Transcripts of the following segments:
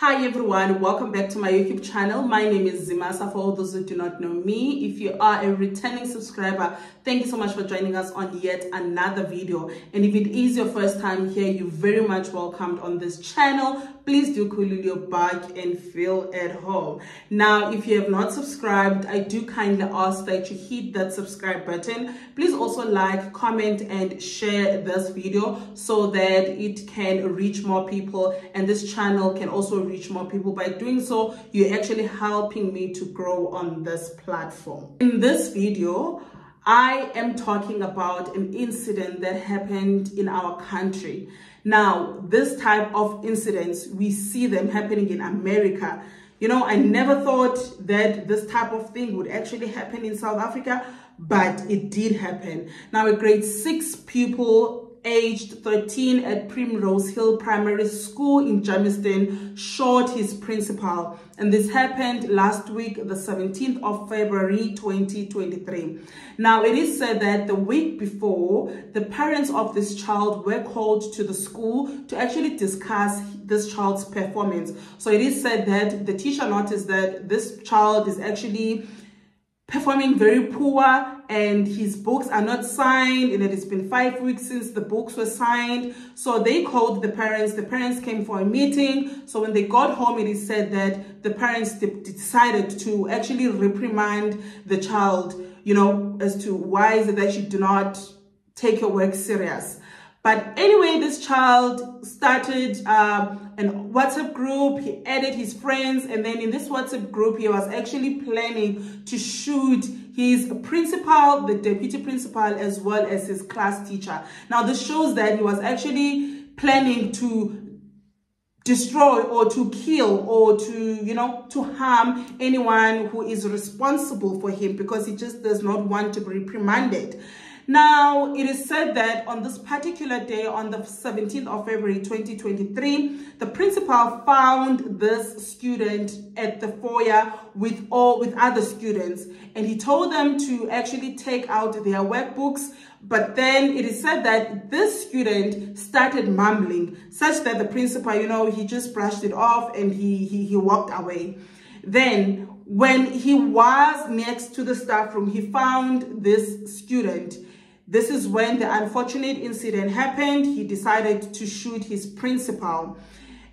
Hi everyone, welcome back to my YouTube channel. My name is Zimasa. For all those who do not know me, if you are a returning subscriber, thank you so much for joining us on yet another video. And if it is your first time here, you're very much welcomed on this channel. Please do cool your back and feel at home. Now, if you have not subscribed, I do kindly ask that you hit that subscribe button. Please also like, comment, and share this video so that it can reach more people and this channel can also reach more people. By doing so, you're actually helping me to grow on this platform. In this video, I am talking about an incident that happened in our country. Now, this type of incidents, we see them happening in America. You know, I never thought that this type of thing would actually happen in South Africa, but it did happen. Now, a grade 6 pupil aged 13 at Primrose Hill Primary School in Germiston shot his principal, and this happened last week, the 17th of February 2023. Now, it is said that the week before, the parents of this child were called to the school to actually discuss this child's performance. So it is said that the teacher noticed that this child is actually performing very poor and his books are not signed, and it has been 5 weeks since the books were signed. So they called the parents came for a meeting. So when they got home, it is said that the parents decided to actually reprimand the child, you know, as to why is it that you do not take your work serious. But anyway, this child started an WhatsApp group. He added his friends, and then in this WhatsApp group, he was actually planning to shoot his principal, the deputy principal, as well as his class teacher. Now, this shows that he was actually planning to destroy or to kill or to, you know, to harm anyone who is responsible for him, because he just does not want to be reprimanded. Now, it is said that on this particular day, on the 17th of February 2023, the principal found this student at the foyer with other students, and he told them to actually take out their workbooks. But then it is said that this student started mumbling, such that the principal, you know, he just brushed it off and he walked away. Then when he was next to the staff room, he found this student. This is when the unfortunate incident happened. He decided to shoot his principal.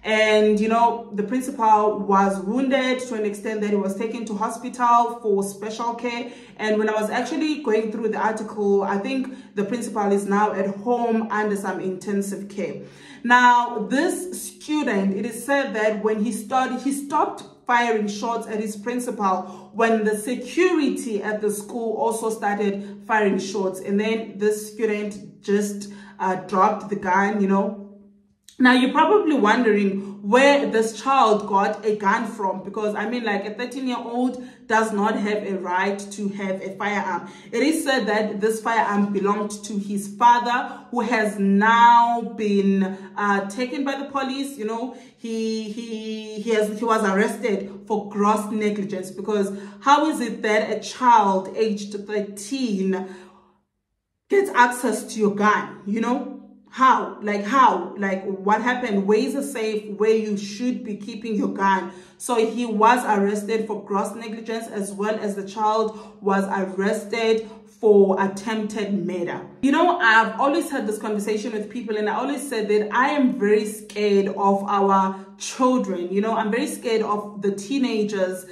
And, you know, the principal was wounded to an extent that he was taken to hospital for special care. And when I was actually going through the article, I think the principal is now at home under some intensive care. Now, this student, it is said that when he stopped firing shots at his principal when the security at the school also started firing shots. And then this student just dropped the gun, you know. Now, you're probably wondering where this child got a gun from, because I mean, like, a 13-year-old does not have a right to have a firearm. It is said that this firearm belonged to his father, who has now been taken by the police. You know, he was arrested for gross negligence, because how is it that a child aged 13 gets access to your gun, you know? How? Like, what happened? Where is a safe where you should be keeping your gun? So he was arrested for gross negligence, as well as the child was arrested for attempted murder. You know, I've always had this conversation with people, and I always said that I am very scared of our children. You know, I'm very scared of the teenagers.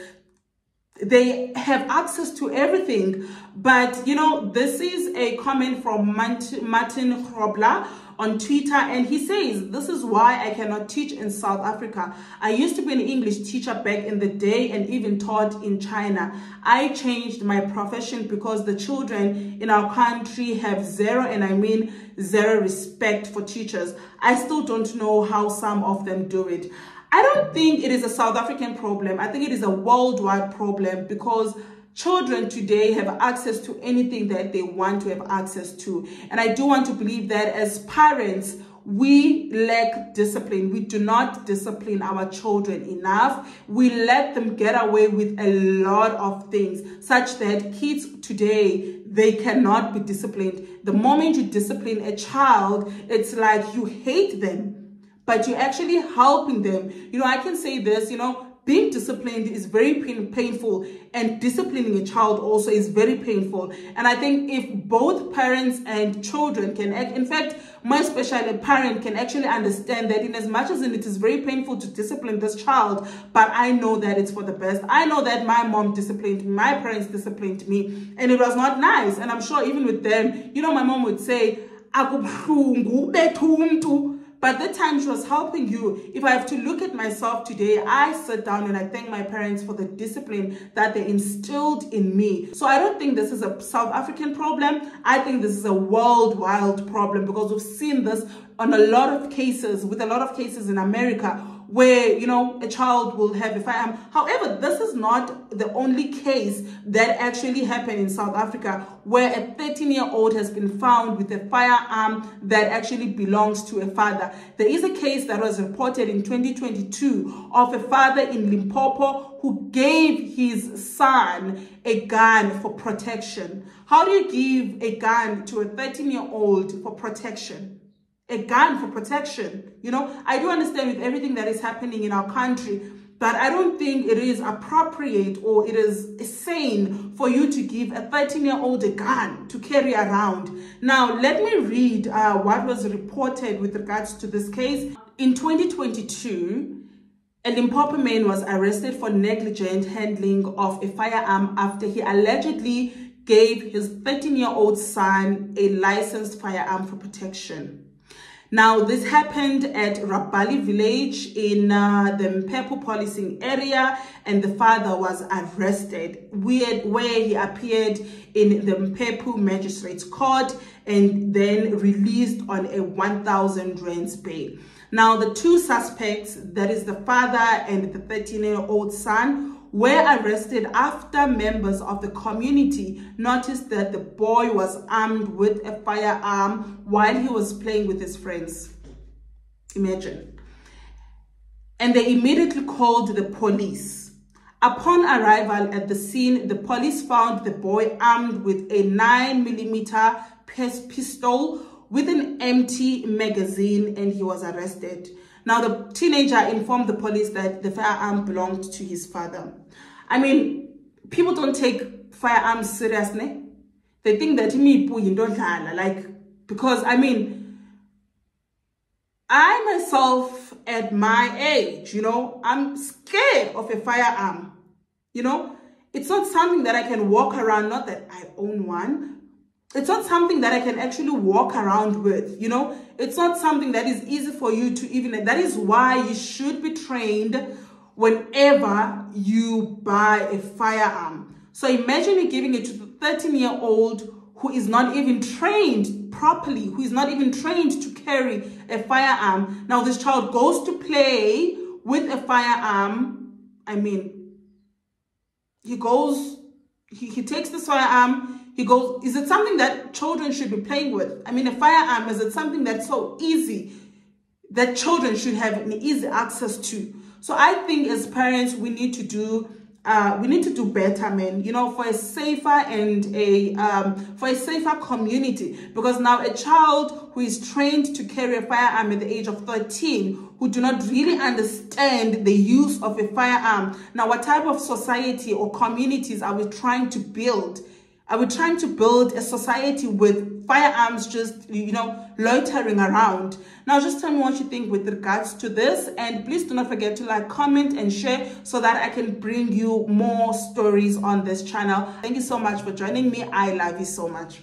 They have access to everything. But, you know, this is a comment from Martin Grobler on Twitter, and he says, "This is why I cannot teach in South Africa. I used to be an English teacher back in the day and even taught in China. I changed my profession because the children in our country have zero, and I mean zero, respect for teachers. I still don't know how some of them do it." I don't think it is a South African problem. I think it is a worldwide problem, because children today have access to anything that they want to have access to. And I do want to believe that as parents, we lack discipline. We do not discipline our children enough. We let them get away with a lot of things, such that kids today, they cannot be disciplined. The moment you discipline a child, it's like you hate them. but you're actually helping them. You know, I can say this, you know, being disciplined is very painful, and disciplining a child also is very painful. And I think if both parents and children can act, in fact, more especially a parent, can actually understand that in as much as it is very painful to discipline this child, but I know that it's for the best. I know that my mom disciplined me, my parents disciplined me, and it was not nice. And I'm sure even with them, you know, my mom would say, but that time she was helping you. If I have to look at myself today, I sit down and I thank my parents for the discipline that they instilled in me. So I don't think this is a South African problem. I think this is a worldwide problem, because we've seen this on a lot of cases, with a lot of cases in America, where, you know, a child will have a firearm. However, this is not the only case that actually happened in South Africa, where a 13-year-old has been found with a firearm that actually belongs to a father. There is a case that was reported in 2022 of a father in Limpopo who gave his son a gun for protection. How do you give a gun to a 13-year-old for protection? A gun for protection. You know, I do understand with everything that is happening in our country, but I don't think it is appropriate or it is sane for you to give a 13-year-old a gun to carry around. Now, let me read what was reported with regards to this case. In 2022, a Limpopo man was arrested for negligent handling of a firearm after he allegedly gave his 13-year-old son a licensed firearm for protection. Now, this happened at Rabali village in the Mpepu policing area, and the father was arrested, where he appeared in the Mpepu magistrate's court and then released on a 1,000 rands bail. Now, the two suspects, that is the father and the 13-year-old son, were arrested after members of the community noticed that the boy was armed with a firearm while he was playing with his friends. Imagine. And they immediately called the police. Upon arrival at the scene, the police found the boy armed with a 9mm pistol with an empty magazine, and he was arrested. Now, the teenager informed the police that the firearm belonged to his father. I mean, people don't take firearms seriously. They think that because, I mean, I myself at my age, you know, I'm scared of a firearm. You know, it's not something that I can walk around, not that I own one. It's not something that I can actually walk around with, you know. It's not something that is easy for you to even, that is why you should be trained whenever you buy a firearm. So imagine you giving it to the 13-year-old who is not even trained properly, who is not even trained to carry a firearm. Now this child goes to play with a firearm. I mean, he takes this firearm, he goes, is it something that children should be playing with? I mean, a firearm, is it something that's so easy that children should have an easy access to? So I think as parents, we need to do better, man, you know, for a safer and for a safer community. Because now a child who is trained to carry a firearm at the age of 13, who do not really understand the use of a firearm. Now, what type of society or communities are we trying to build? Are we trying to build a society with firearms just, you know, loitering around? Now, just tell me what you think with regards to this. And please do not forget to like, comment, and share so that I can bring you more stories on this channel. Thank you so much for joining me. I love you so much.